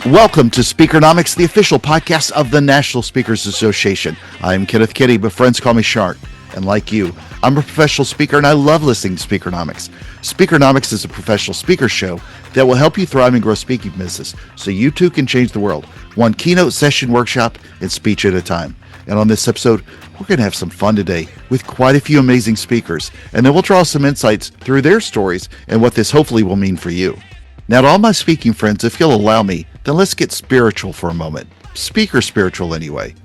Welcome to Speakernomics, the official podcast of the National Speakers Association. I'm Kenneth, but friends call me Shark. And like you, I'm a professional speaker and I love listening to Speakernomics. Speakernomics is a professional speaker show that will help you thrive and grow speaking business so you too can change the world, one keynote session, workshop, and speech at a time. And on this episode, we're going to have some fun today with quite a few amazing speakers, and then we'll draw some insights through their stories and what this hopefully will mean for you. Now, to all my speaking friends, if you'll allow me, then let's get spiritual for a moment. Speaker spiritual, anyway.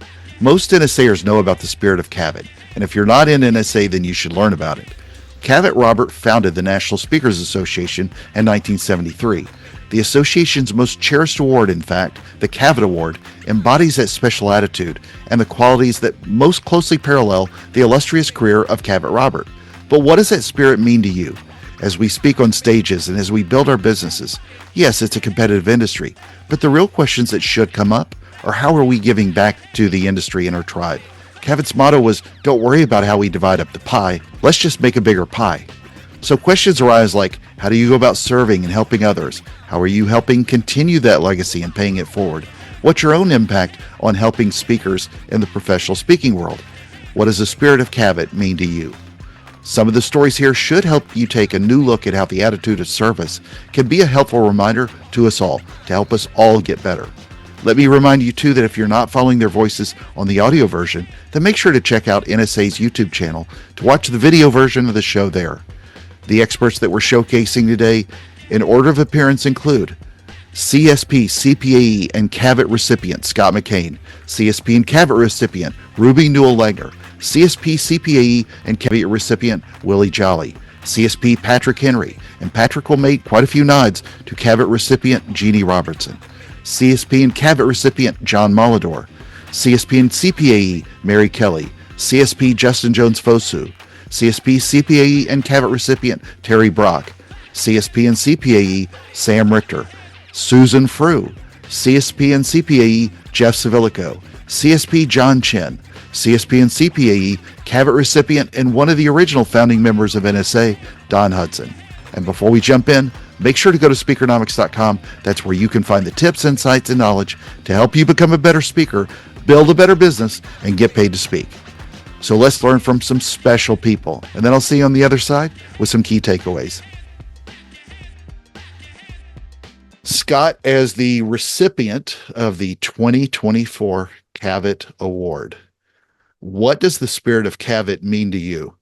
Most NSAers know about the Spirit of Cavett, and if you're not in NSA, then you should learn about it. Cavett Robert founded the National Speakers Association in 1973. The association's most cherished award, in fact, the Cavett Award, embodies that special attitude and the qualities that most closely parallel the illustrious career of Cavett Robert. But what does that spirit mean to you? As we speak on stages and as we build our businesses, yes, it's a competitive industry, but the real questions that should come up are how are we giving back to the industry and our tribe? Cavett's motto was, don't worry about how we divide up the pie, let's just make a bigger pie. So questions arise like, how do you go about serving and helping others? How are you helping continue that legacy and paying it forward? What's your own impact on helping speakers in the professional speaking world? What does the Spirit of Cavett mean to you? Some of the stories here should help you take a new look at how the attitude of service can be a helpful reminder to us all to help us all get better. Let me remind you too that if you're not following their voices on the audio version, then make sure to check out NSA's YouTube channel to watch the video version of the show there. The experts that we're showcasing today in order of appearance include CSP, CPAE, and Cavett recipient Scott McCain, CSP and Cavett recipient Ruby Newell-Legner, CSP, CPAE, and Cavett recipient Willie Jolly, CSP Patrick Henry, and Patrick will make quite a few nods to Cavett recipient Jeannie Robertson, CSP and Cavett recipient John Molidor, CSP and CPAE Mary Kelly, CSP Justin Jones-Fosu, CSP, CPAE, and Cavett recipient Terry Brock, CSP and CPAE Sam Richter, Susan Frew, CSP and CPAE Jeff Savilico, CSP John Chen, CSP and CPAE Cavett recipient and one of the original founding members of NSA, Don Hudson. And before we jump in, make sure to go to Speakernomics.com. That's where you can find the tips, insights, and knowledge to help you become a better speaker, build a better business, and get paid to speak. So let's learn from some special people, and then I'll see you on the other side with some key takeaways. Scott, as the recipient of the 2024 Cavett Award, what does the Spirit of Cavett mean to you?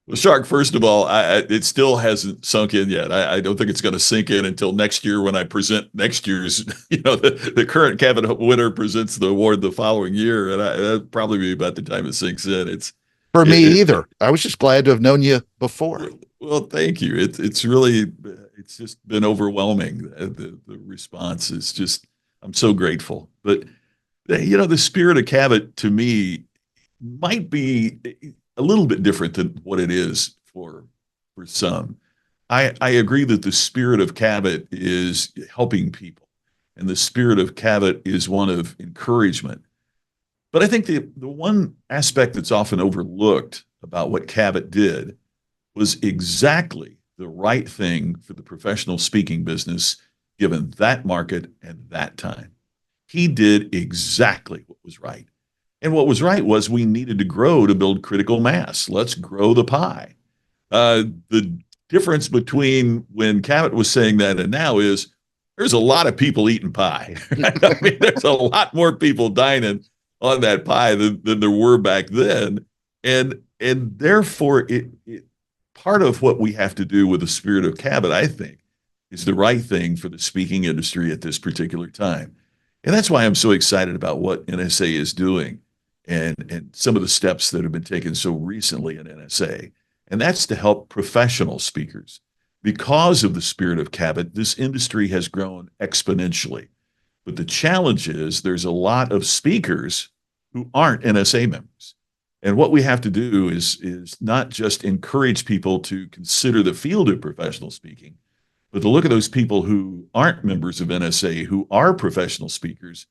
Well, Shark, first of all, it still hasn't sunk in yet. I don't think it's going to sink in until next year when I present next year's, the current Cavett winner presents the award the following year. And that'll probably be about the time it sinks in. Either. I was just glad to have known you before. Well, thank you. It's really, it's just been overwhelming. The response is just, I'm so grateful. But, the Spirit of Cavett to me might be a little bit different than what it is for some. I agree that the Spirit of Cavett is helping people, and the Spirit of Cavett is one of encouragement. But I think the one aspect that's often overlooked about what Cavett did was exactly the right thing for the professional speaking business, given that market and that time. He did exactly what was right. And what was right was we needed to grow to build critical mass. Let's grow the pie. The difference between when Cavett was saying that and now is there's a lot of people eating pie. I mean, there's a lot more people dining on that pie than there were back then. And therefore, it part of what we have to do with the Spirit of Cavett, I think, is the right thing for the speaking industry at this particular time. And that's why I'm so excited about what NSA is doing and some of the steps that have been taken so recently in NSA. And that's to help professional speakers. Because of the Spirit of Cavett, this industry has grown exponentially. But the challenge is there's a lot of speakers who aren't NSA members. And what we have to do is not just encourage people to consider the field of professional speaking, but to look at those people who aren't members of NSA, who are professional speakers,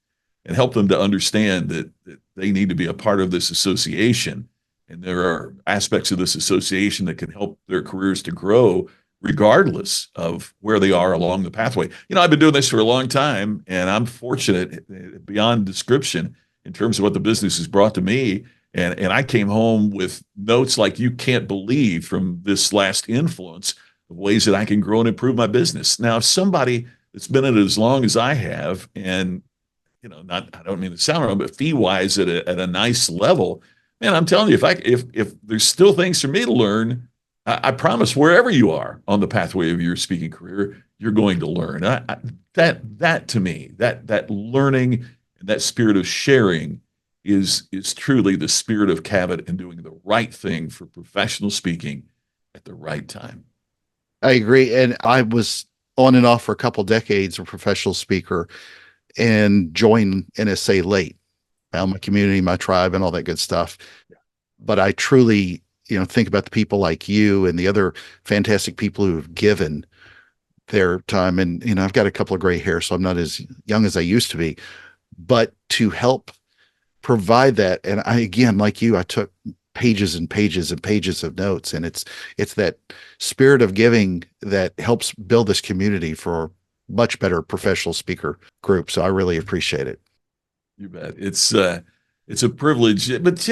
and help them to understand that they need to be a part of this association. And there are aspects of this association that can help their careers to grow regardless of where they are along the pathway. I've been doing this for a long time, and I'm fortunate beyond description in terms of what the business has brought to me. And I came home with notes like you can't believe from this last influence of ways that I can grow and improve my business. Now, if somebody that's been in it as long as I have, and I don't mean to sound wrong, but fee wise at a nice level, man, I'm telling you, if there's still things for me to learn, I promise wherever you are on the pathway of your speaking career, you're going to learn. That to me, that learning and that spirit of sharing is truly the spirit of Cavett and doing the right thing for professional speaking at the right time. I agree. And I was on and off for a couple decades a professional speaker and joined NSA late, found my community, my tribe, and all that good stuff. Yeah. But I truly, think about the people like you and the other fantastic people who have given their time. And, I've got a couple of gray hair, so I'm not as young as I used to be, but to help provide that. And I, again, like you, I took pages and pages and pages of notes, and it's that spirit of giving that helps build this community for a much better professional speaker group. So I really appreciate it. You bet. It's a privilege, but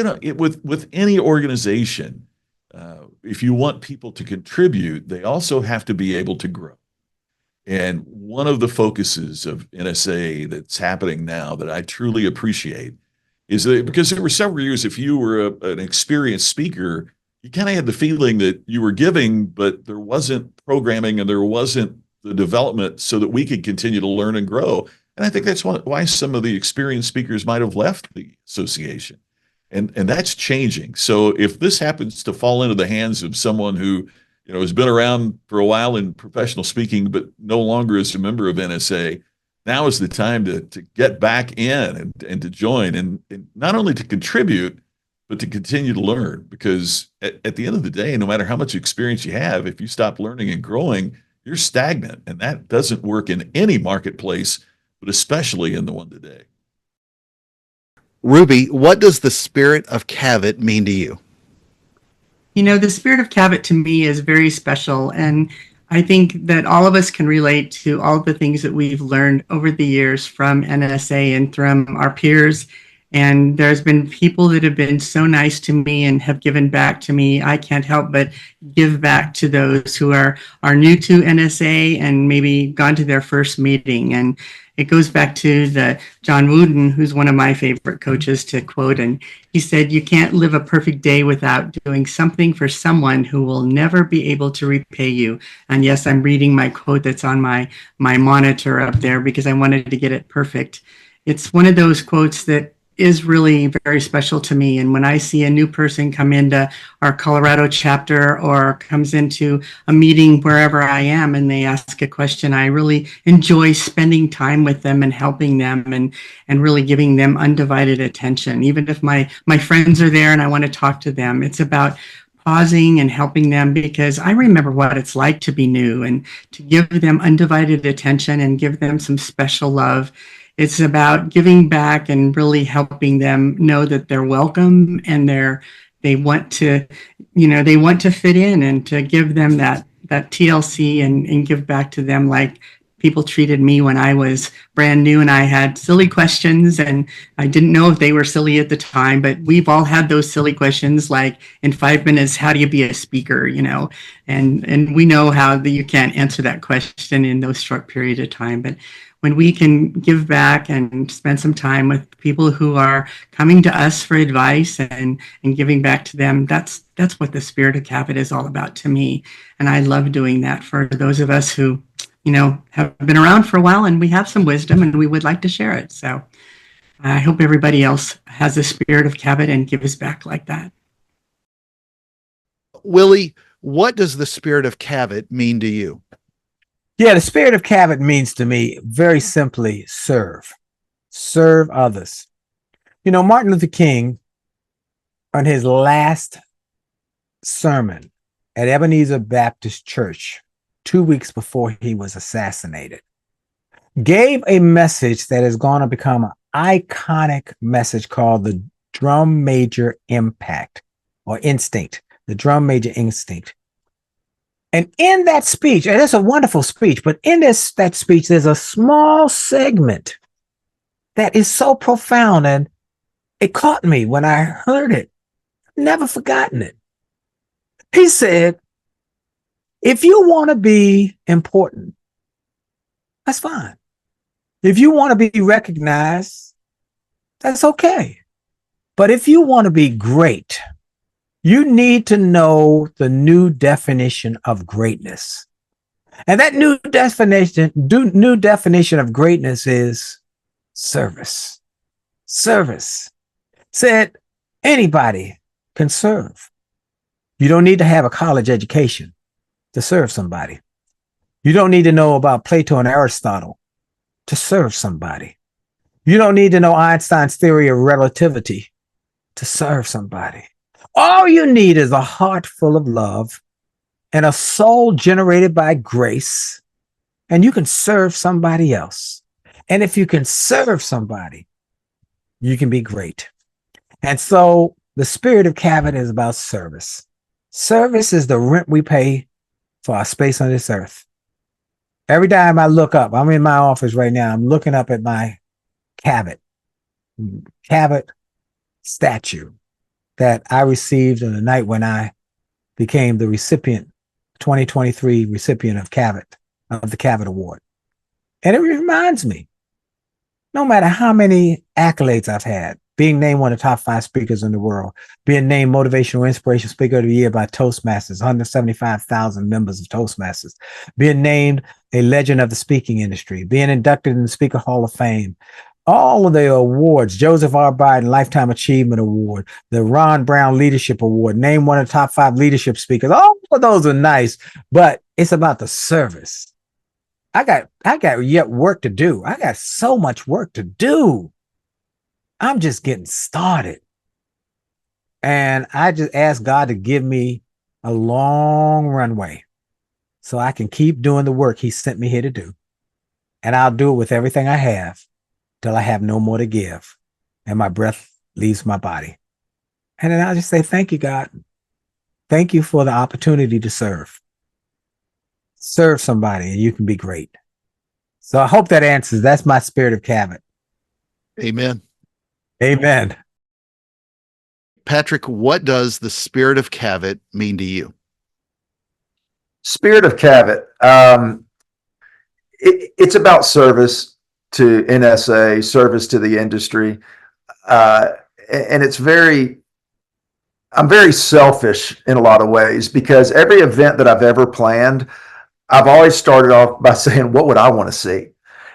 with any organization, if you want people to contribute, they also have to be able to grow. And one of the focuses of NSA that's happening now that I truly appreciate is that, because there were several years, if you were an experienced speaker, you kind of had the feeling that you were giving, but there wasn't programming and there wasn't the development so that we could continue to learn and grow. And I think that's why some of the experienced speakers might have left the association. And that's changing. So if this happens to fall into the hands of someone who has been around for a while in professional speaking, but no longer is a member of NSA, now is the time to get back in and to join, and not only to contribute, but to continue to learn. Because at the end of the day, no matter how much experience you have, if you stop learning and growing, you're stagnant. And that doesn't work in any marketplace, but especially in the one today. Ruby, what does the Spirit of Cavett mean to you? The Spirit of Cavett to me is very special. And I think that all of us can relate to all the things that we've learned over the years from NSA and from our peers. And there's been people that have been so nice to me and have given back to me. I can't help but give back to those who are new to NSA and maybe gone to their first meeting. And it goes back to the John Wooden, who's one of my favorite coaches to quote. And he said, "You can't live a perfect day without doing something for someone who will never be able to repay you." And yes, I'm reading my quote that's on my monitor up there because I wanted to get it perfect. It's one of those quotes that is really very special to me. And when I see a new person come into our Colorado chapter or comes into a meeting wherever I am and they ask a question, I really enjoy spending time with them and helping them and really giving them undivided attention. Even if my friends are there and I want to talk to them, it's about pausing and helping them, because I remember what it's like to be new, and to give them undivided attention and give them some special love. It's about giving back and really helping them know that they're welcome and they want to fit in, and to give them that TLC and give back to them like people treated me when I was brand new and I had silly questions and I didn't know if they were silly at the time, but we've all had those silly questions like, in 5 minutes, how do you be a speaker, and we know how you can't answer that question in those short periods of time. But when we can give back and spend some time with people who are coming to us for advice and giving back to them, that's what the Spirit of Cavett is all about to me. And I love doing that for those of us who, have been around for a while and we have some wisdom and we would like to share it. So I hope everybody else has the Spirit of Cavett and gives back like that. Willie, what does the Spirit of Cavett mean to you? Yeah, the Spirit of Cavett means to me very simply serve others. Martin Luther King, on his last sermon at Ebenezer Baptist Church 2 weeks before he was assassinated, gave a message that is going to become an iconic message called the drum major impact or instinct, the drum major instinct. And in that speech, and it's a wonderful speech, but in that speech, there's a small segment that is so profound, and it caught me when I heard it. Never forgotten it. He said, if you want to be important, that's fine. If you want to be recognized, that's okay. But if you want to be great, you need to know the new definition of greatness. And that new definition of greatness is service. Service. Said anybody can serve. You don't need to have a college education to serve somebody. You don't need to know about Plato and Aristotle to serve somebody. You don't need to know Einstein's theory of relativity to serve somebody. All you need is a heart full of love and a soul generated by grace, and you can serve somebody else. And if you can serve somebody, you can be great. And so the Spirit of Cavett is about service. Service is the rent we pay for our space on this earth. Every time I look up, I'm in my office right now, I'm looking up at my Cavett statue that I received on the night when I became the 2023 recipient of the Cavett Award. And it reminds me, no matter how many accolades I've had, being named one of the top 5 speakers in the world, being named Motivational Inspiration Speaker of the Year by Toastmasters, 175,000 members of Toastmasters, being named a legend of the speaking industry, being inducted in the Speaker Hall of Fame, all of the awards, Joseph R. Biden Lifetime Achievement Award, the Ron Brown Leadership Award, named one of the top 5 leadership speakers. All of those are nice, but it's about the service. I got yet work to do. I got so much work to do. I'm just getting started. And I just ask God to give me a long runway so I can keep doing the work he sent me here to do. And I'll do it with everything I have till I have no more to give and my breath leaves my body. And then I'll just say, thank you, God. Thank you for the opportunity to serve. Serve somebody and you can be great. So I hope that answers. That's my Spirit of Cavett. Amen. Amen. Patrick, what does the Spirit of Cavett mean to you? Spirit of Cavett. It's about service to NSA, service to the industry. And I'm very selfish in a lot of ways because every event that I've ever planned, I've always started off by saying, what would I want to see?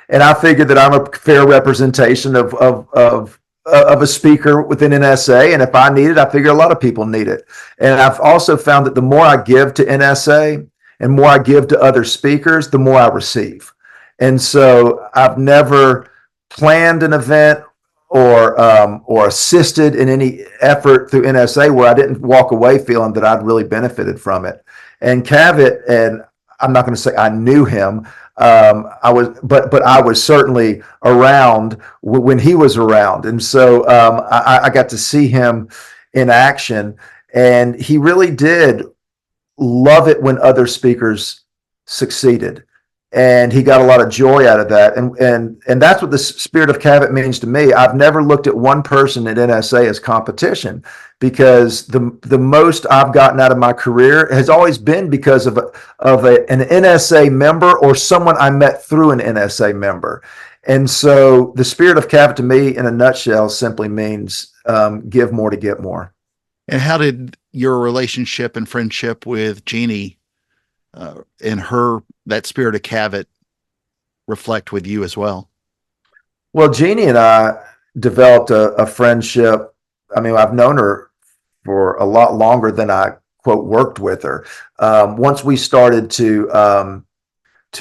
And I figured that I'm a fair representation of a speaker within NSA. And if I need it, I figure a lot of people need it. And I've also found that the more I give to NSA and more I give to other speakers, the more I receive. And so I've never planned an event or assisted in any effort through NSA where I didn't walk away feeling that I'd really benefited from it. And Cavett, and I'm not going to say I knew him, but I was certainly around when he was around. And so I got to see him in action, and he really did love it when other speakers succeeded. And he got a lot of joy out of that. And that's what the Spirit of Cavett means to me. I've never looked at one person at NSA as competition, because the most I've gotten out of my career has always been because of an NSA member or someone I met through an NSA member. And so the Spirit of Cavett to me, in a nutshell, simply means give more to get more. And how did your relationship and friendship with Jeannie and that Spirit of Cavett reflect with you as well? Well, Jeannie and I developed a friendship. I mean, I've known her for a lot longer than I, quote, worked with her. Once we started to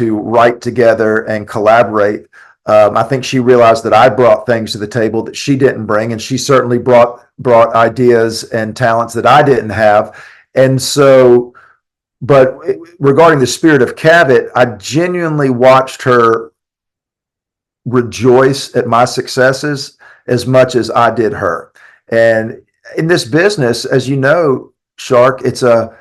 write together and collaborate, I think she realized that I brought things to the table that she didn't bring, and she certainly brought ideas and talents that I didn't have. And so, but regarding the Spirit of Cavett, I genuinely watched her rejoice at my successes as much as I did her. And in this business, as you know, Shark, it's a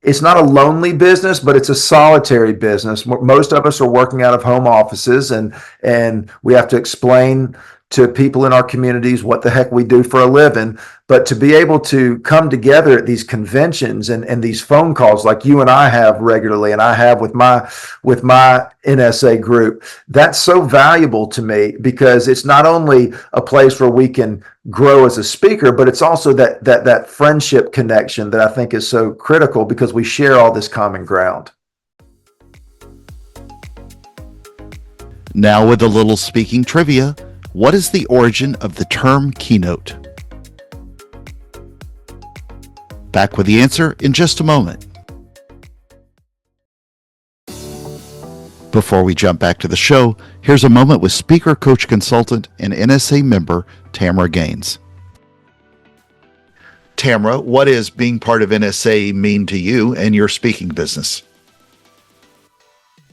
it's not a lonely business, but it's a solitary business. Most of us are working out of home offices, and we have to explain to people in our communities what the heck we do for a living. But to be able to come together at these conventions and these phone calls like you and I have regularly, and I have with my NSA group, that's so valuable to me, because it's not only a place where we can grow as a speaker, but it's also that friendship connection that I think is so critical, because we share all this common ground. Now with a little speaking trivia, what is the origin of the term keynote? Back with the answer in just a moment. Before we jump back to the show, here's a moment with speaker coach consultant and NSA member Tamara Gaines. Tamara, what does being part of NSA mean to you and your speaking business?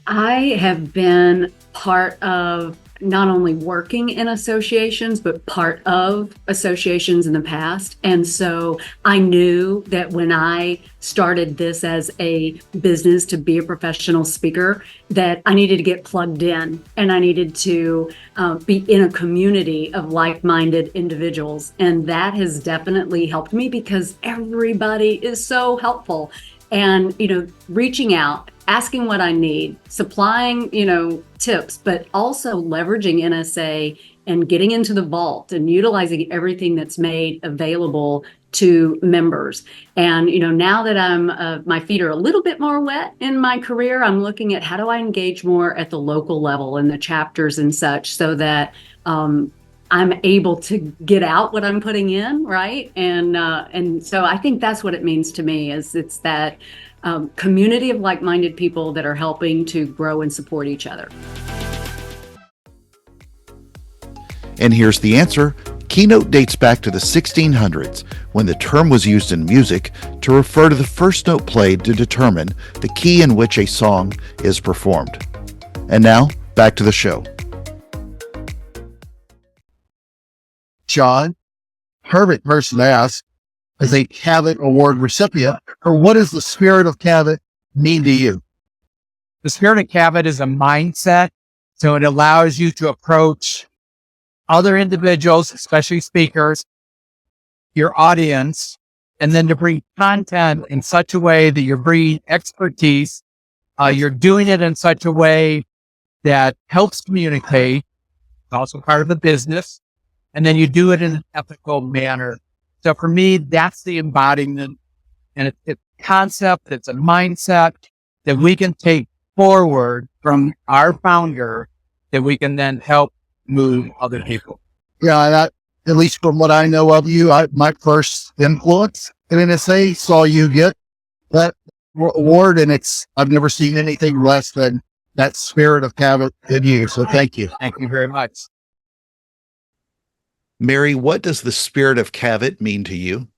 I have been part of not only working in associations, but part of associations in the past. And so I knew that when I started this as a business to be a professional speaker, that I needed to get plugged in, and I needed to be in a community of like-minded individuals. And that has definitely helped me, because everybody is so helpful. And, reaching out, asking what I need, supplying, tips, but also leveraging NSA and getting into the vault and utilizing everything that's made available to members. And, now that my feet are a little bit more wet in my career, I'm looking at how do I engage more at the local level in the chapters and such, so that I'm able to get out what I'm putting in, right? And so I think that's what it means to me, is it's that community of like-minded people that are helping to grow and support each other. And here's the answer. Keynote dates back to the 1600s, when the term was used in music to refer to the first note played to determine the key in which a song is performed. And now, back to the show. John, Herbert person asked, as a Cavett Award recipient, or what does the Spirit of Cavett mean to you? The Spirit of Cavett is a mindset. So it allows you to approach other individuals, especially speakers, your audience, and then to bring content in such a way that you're bringing expertise. You're doing it in such a way that helps communicate, also part of the business, and then you do it in an ethical manner. So for me, that's the embodiment, and it's a concept, it's a mindset that we can take forward from our founder, that we can then help move other people. Yeah, and at least from what I know of you, my first influence in NSA saw you get that award, and I've never seen anything less than that Spirit of Cavett in you. So thank you. Thank you very much. Mary, what does the Spirit of Cavett mean to you?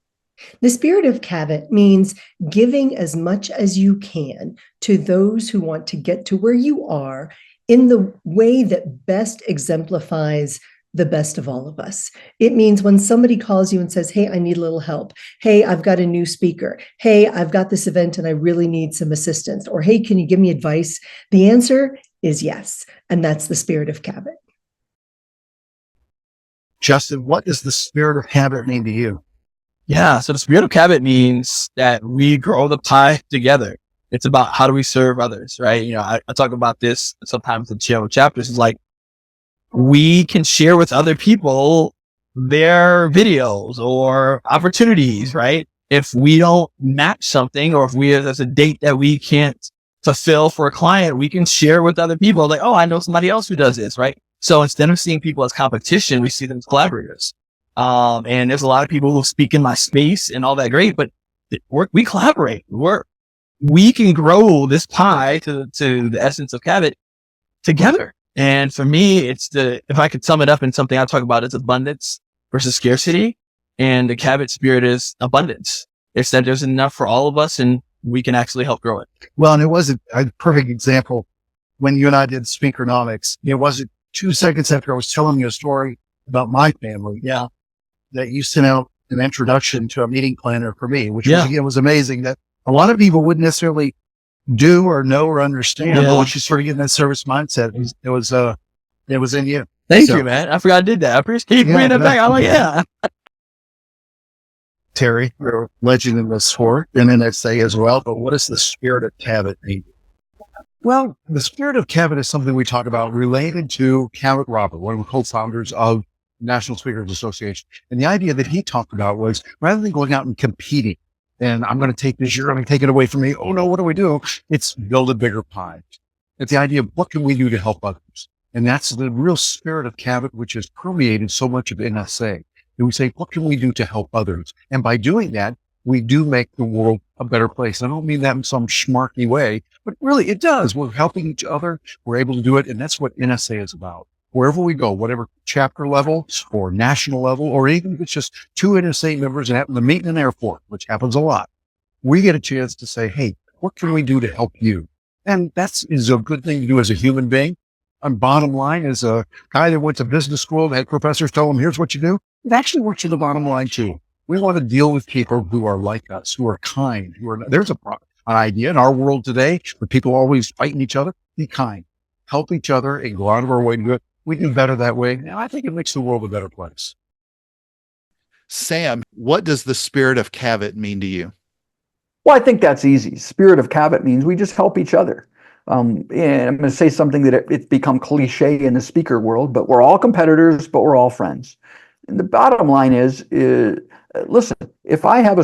The Spirit of Cavett means giving as much as you can to those who want to get to where you are in the way that best exemplifies the best of all of us. It means when somebody calls you and says, hey, I need a little help. Hey, I've got a new speaker. Hey, I've got this event and I really need some assistance. Or, hey, can you give me advice? The answer is yes. And that's the Spirit of Cavett. Justin, what does the Spirit of Cavett mean to you? Yeah, so the Spirit of Cavett means that we grow the pie together. It's about how do we serve others, right? I talk about this sometimes in chapters. It's like we can share with other people their videos or opportunities, right? If we don't match something, or if there's a date that we can't fulfill for a client, we can share with other people, like, oh, I know somebody else who does this, right? So instead of seeing people as competition, we see them as collaborators. And there's a lot of people who speak in my space and all that great, but we collaborate. We can grow this pie to the essence of Cavett together. And for me, if I could sum it up in something I talk about, it's abundance versus scarcity. And the Cavett spirit is abundance. It's that there's enough for all of us and we can actually help grow it. Well, and it was a perfect example when you and I did Speakernomics. It wasn't 2 seconds after I was telling you a story about my family. Yeah. That you sent out an introduction to a meeting planner for me, which was amazing, that a lot of people wouldn't necessarily do or know or understand. Yeah. But once you sort of get in that service mindset, it was in you. Thank So- you, man. I forgot I did that. I appreciate you bringing it back. I'm like, yeah. Terry, you're a legend in the sport in NSA as well. But what does the Spirit of Cavett mean? Well, the Spirit of Cavett is something we talk about related to Cavett Robert, one of the co-founders of National Speakers Association. And the idea that he talked about was rather than going out and competing, and I'm going to take this, you're going to take it away from me. Oh no, what do we do? It's build a bigger pie. It's the idea of what can we do to help others? And that's the real spirit of Cavett, which has permeated so much of NSA. And we say, what can we do to help others? And by doing that, we do make the world a better place. I don't mean that in some schmarky way, but really it does. We're helping each other. We're able to do it. And that's what NSA is about. Wherever we go, whatever chapter level or national level, or even if it's just two NSA members and happen to meet in an airport, which happens a lot, we get a chance to say, hey, what can we do to help you? And that is a good thing to do as a human being. And bottom line, as a guy that went to business school, had professors tell him, here's what you do. It actually works to the bottom line too. We want to deal with people who are like us, who are kind, there's an idea in our world today where people are always fighting each other. Be kind, help each other and go out of our way to do it. We do better that way. And I think it makes the world a better place. Sam, what does the Spirit of Cavett mean to you? Well, I think that's easy. Spirit of Cavett means we just help each other. And I'm going to say something that it's become cliche in the speaker world, but we're all competitors, but we're all friends. And the bottom line is listen, if I have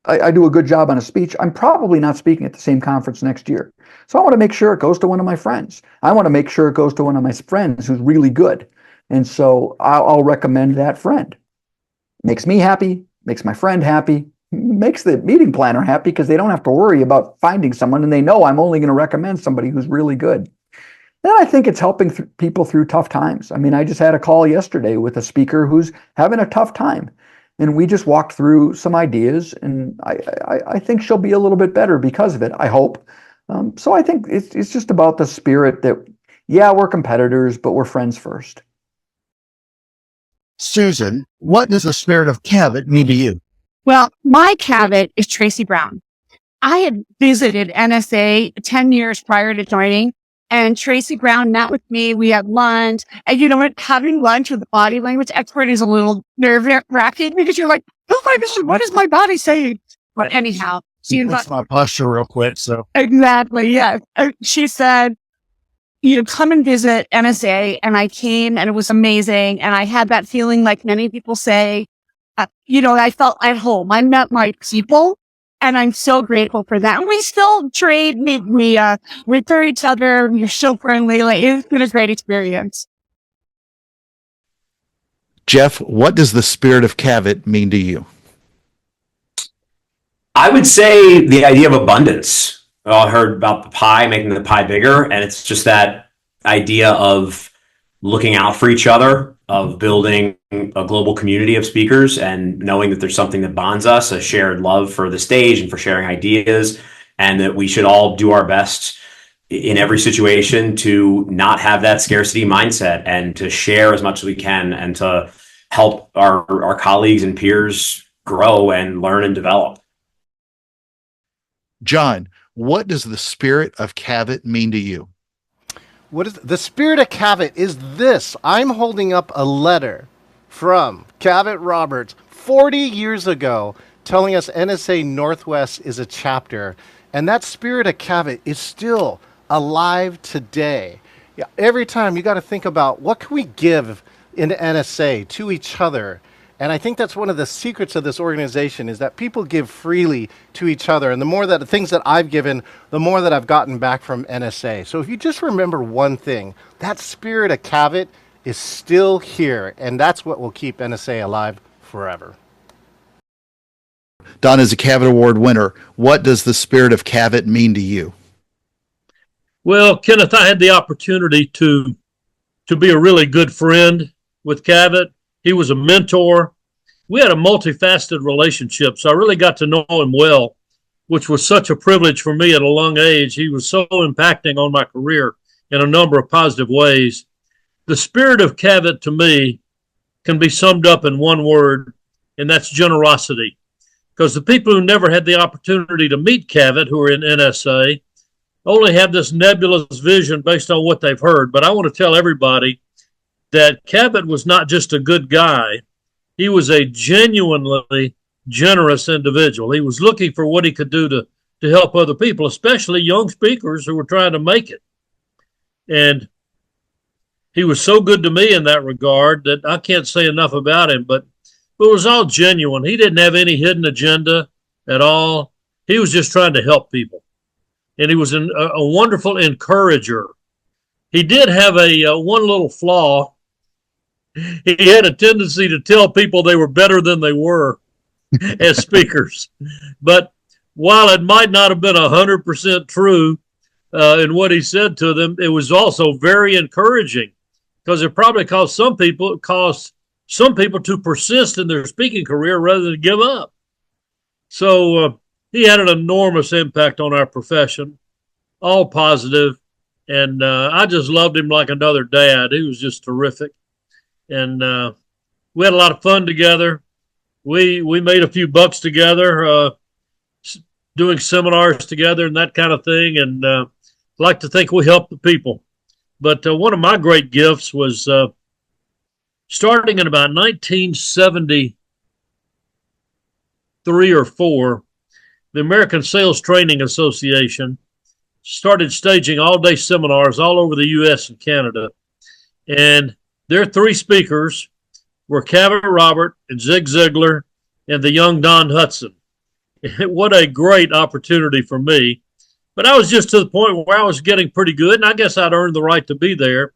I do a good job on a speech, I'm probably not speaking at the same conference next year. So I want to make sure it goes to one of my friends. I want to make sure it goes to one of my friends who's really good. And so I'll recommend that friend. Makes me happy, makes my friend happy, makes the meeting planner happy because they don't have to worry about finding someone and they know I'm only going to recommend somebody who's really good. And I think it's helping people through tough times. I mean, I just had a call yesterday with a speaker who's having a tough time. And we just walked through some ideas, and I think she'll be a little bit better because of it, I hope. So I think it's just about the spirit that, yeah, we're competitors, but we're friends first. Susan, what does the Spirit of Cavett mean to you? Well, my Cavett is Tracy Brown. I had visited NSA 10 years prior to joining, and Tracy Brown met with me. We had lunch, and you know what? Having lunch with the body language expert is a little nerve-wracking because you're like, oh my gosh, what is my body saying? But anyhow, That's my posture real quick. So exactly, yeah. She said, come and visit NSA, and I came, and it was amazing. And I had that feeling, like many people say, I felt at home. I met my people. And I'm so grateful for that. And we still trade. We refer each other. You're so friendly. Like, it's been a great experience. Jeff, what does the Spirit of Cavett mean to you? I would say the idea of abundance. We all heard about the pie, making the pie bigger. And it's just that idea of looking out for each other, of building a global community of speakers and knowing that there's something that bonds us, a shared love for the stage and for sharing ideas, and that we should all do our best in every situation to not have that scarcity mindset and to share as much as we can and to help our colleagues and peers grow and learn and develop. John, what does the Spirit of Cavett mean to you? What is the Spirit of Cavett is this. I'm holding up a letter from Cavett Robert 40 years ago telling us NSA Northwest is a chapter. And that Spirit of Cavett is still alive today. Yeah, every time you got to think about what can we give in NSA to each other. And I think that's one of the secrets of this organization is that people give freely to each other. And the more that the things that I've given, the more that I've gotten back from NSA. So if you just remember one thing, that Spirit of Cavett is still here. And that's what will keep NSA alive forever. Don, as a Cavett Award winner, what does the Spirit of Cavett mean to you? Well, Kenneth, I had the opportunity to be a really good friend with Cavett. He was a mentor. We had a multifaceted relationship, so I really got to know him well, which was such a privilege for me at a young age. He was so impacting on my career in a number of positive ways. The Spirit of Cavett, to me, can be summed up in one word, and that's generosity. because the people who never had the opportunity to meet Cavett, who are in NSA, only have this nebulous vision based on what they've heard. But I want to tell everybody that Cavett was not just a good guy. He was a genuinely generous individual. He was looking for what he could do to help other people, especially young speakers who were trying to make it. And he was so good to me in that regard that I can't say enough about him, but it was all genuine. He didn't have any hidden agenda at all. He was just trying to help people. And he was a wonderful encourager. He did have one little flaw. He had a tendency to tell people they were better than they were as speakers. But while it might not have been 100% true in what he said to them, it was also very encouraging, because it probably caused some people to persist in their speaking career rather than give up. So he had an enormous impact on our profession, all positive, and I just loved him like another dad. He was just terrific, and we had a lot of fun together. We made a few bucks together, doing seminars together and that kind of thing, and like to think we helped the people. But one of my great gifts was starting in about 1973 or 4, the American Sales Training Association started staging all-day seminars all over the U.S. and Canada. And their 3 speakers were Cavett Robert and Zig Ziglar and the young Don Hudson. What a great opportunity for me. But I was just to the point where I was getting pretty good, and I guess I'd earned the right to be there.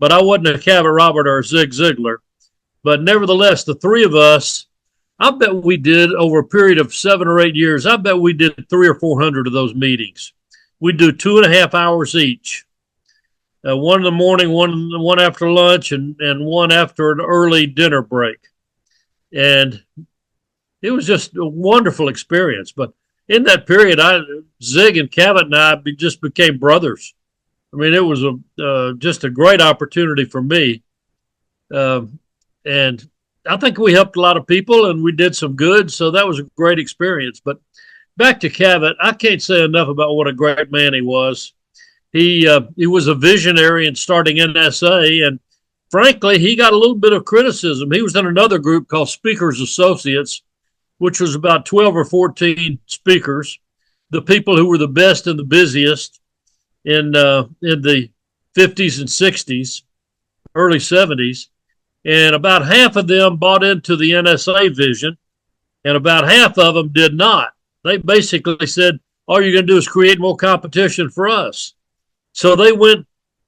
But I wasn't a Cavett Robert or a Zig Ziglar. But nevertheless, the 3 of us, I bet we did, over a period of 7 or 8 years, I bet we did 300 or 400 of those meetings. We'd do 2.5 hours each. One in the morning, one after lunch, and one after an early dinner break. And it was just a wonderful experience. But in that period, Zig and Cavett and I just became brothers. I mean, it was just a great opportunity for me. And I think we helped a lot of people, and we did some good. So that was a great experience. But back to Cavett, I can't say enough about what a great man he was. He was a visionary in starting NSA, and frankly, he got a little bit of criticism. He was in another group called Speakers Associates, which was about 12 or 14 speakers, the people who were the best and the busiest in the 50s and 60s, early 70s. And about half of them bought into the NSA vision, and about half of them did not. They basically said, all you're going to do is create more competition for us. So they went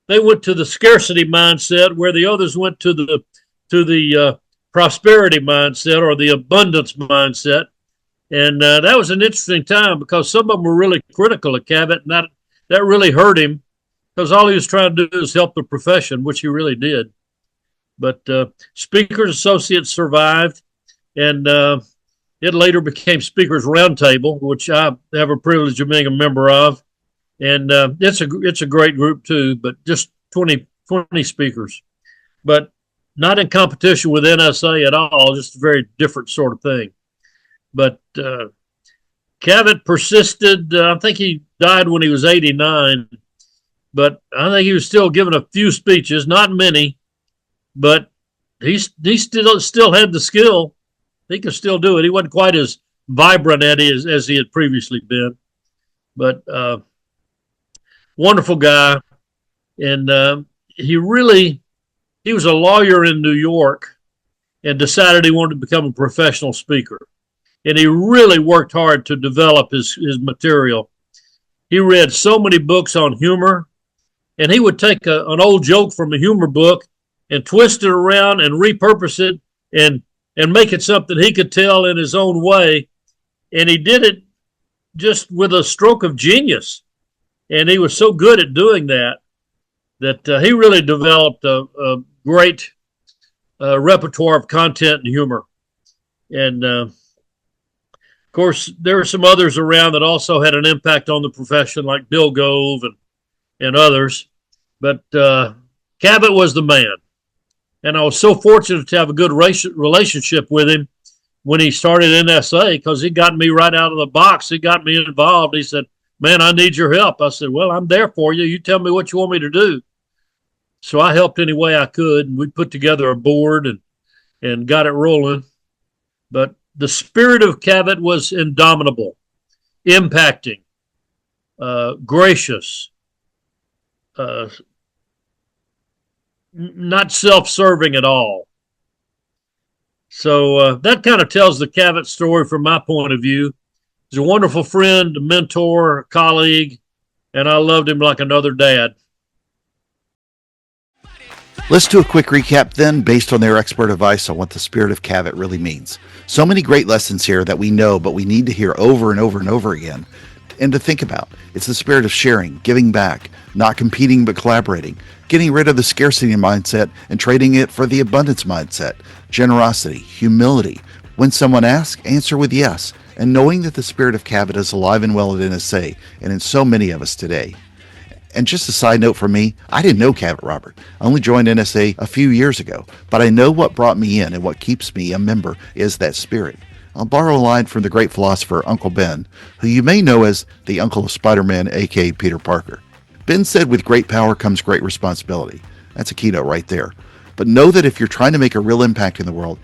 to the scarcity mindset, where the others went to the prosperity mindset or the abundance mindset. And that was an interesting time, because some of them were really critical of Cavett, and that really hurt him, because all he was trying to do is help the profession, which he really did. But Speakers Associates survived, and it later became Speakers Roundtable, which I have a privilege of being a member of. And it's a great group too, but just 20 speakers, but not in competition with NSA at all, just a very different sort of thing. But Cavett persisted. I think he died when he was 89, but I think he was still giving a few speeches, not many, but he still had the skill. He could still do it. He wasn't quite as vibrant at it as he had previously been, but wonderful guy. And he was a lawyer in New York and decided he wanted to become a professional speaker. And he really worked hard to develop his material. He read so many books on humor, and he would take an old joke from a humor book and twist it around and repurpose it and make it something he could tell in his own way. And he did it just with a stroke of genius. And he was so good at doing that he really developed a great repertoire of content and humor. And, of course, there were some others around that also had an impact on the profession, like Bill Gove and others. But Cavett was the man. And I was so fortunate to have a good relationship with him when he started NSA, because he got me right out of the box. He got me involved. He said, man, I need your help. I said, well, I'm there for you. You tell me what you want me to do. So I helped any way I could. And we put together a board and got it rolling. But the spirit of Cavett was indomitable, impacting, gracious, not self-serving at all. So that kind of tells the Cavett story from my point of view. He's a wonderful friend, a mentor, a colleague, and I loved him like another dad. Let's do a quick recap then, based on their expert advice on what the spirit of Cavett really means. So many great lessons here that we know, but we need to hear over and over and over again and to think about. It's the spirit of sharing, giving back, not competing but collaborating, getting rid of the scarcity mindset and trading it for the abundance mindset, generosity, humility. When someone asks, answer with yes, and knowing that the spirit of Cavett is alive and well at NSA and in so many of us today. And just a side note from me, I didn't know Cavett Robert. I only joined NSA a few years ago, but I know what brought me in and what keeps me a member is that spirit. I'll borrow a line from the great philosopher Uncle Ben, who you may know as the uncle of Spider-Man, aka Peter Parker. Ben said, with great power comes great responsibility. That's a keynote right there. But know that if you're trying to make a real impact in the world,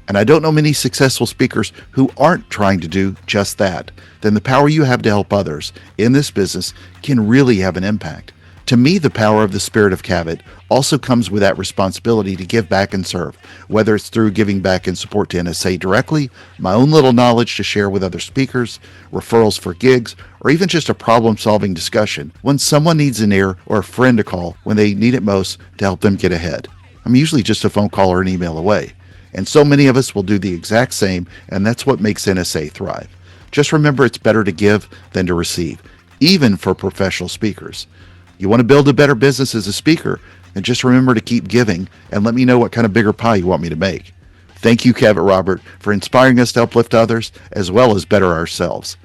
and I don't know many successful speakers who aren't trying to do just that, then the power you have to help others in this business can really have an impact. To me, the power of the spirit of Cavett also comes with that responsibility to give back and serve, whether it's through giving back and support to NSA directly, my own little knowledge to share with other speakers, referrals for gigs, or even just a problem-solving discussion when someone needs an ear or a friend to call when they need it most to help them get ahead. I'm usually just a phone call or an email away. And so many of us will do the exact same, and that's what makes NSA thrive. Just remember, it's better to give than to receive, even for professional speakers. You want to build a better business as a speaker, and just remember to keep giving, and let me know what kind of bigger pie you want me to make. Thank you, Cavett Robert, for inspiring us to uplift others, as well as better ourselves.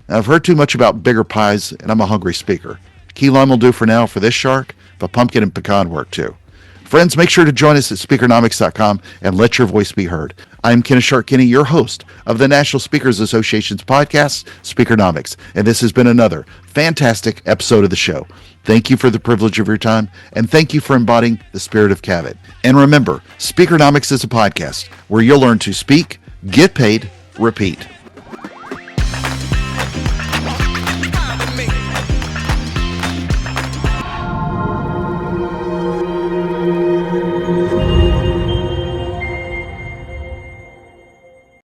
Now, I've heard too much about bigger pies, and I'm a hungry speaker. Key lime will do for now for this shark, but pumpkin and pecan work too. Friends, make sure to join us at Speakernomics.com and let your voice be heard. I'm Kenneth Kinney, your host of the National Speakers Association's podcast, Speakernomics, and this has been another fantastic episode of the show. Thank you for the privilege of your time, and thank you for embodying the spirit of Cavett. And remember, Speakernomics is a podcast where you'll learn to speak, get paid, repeat.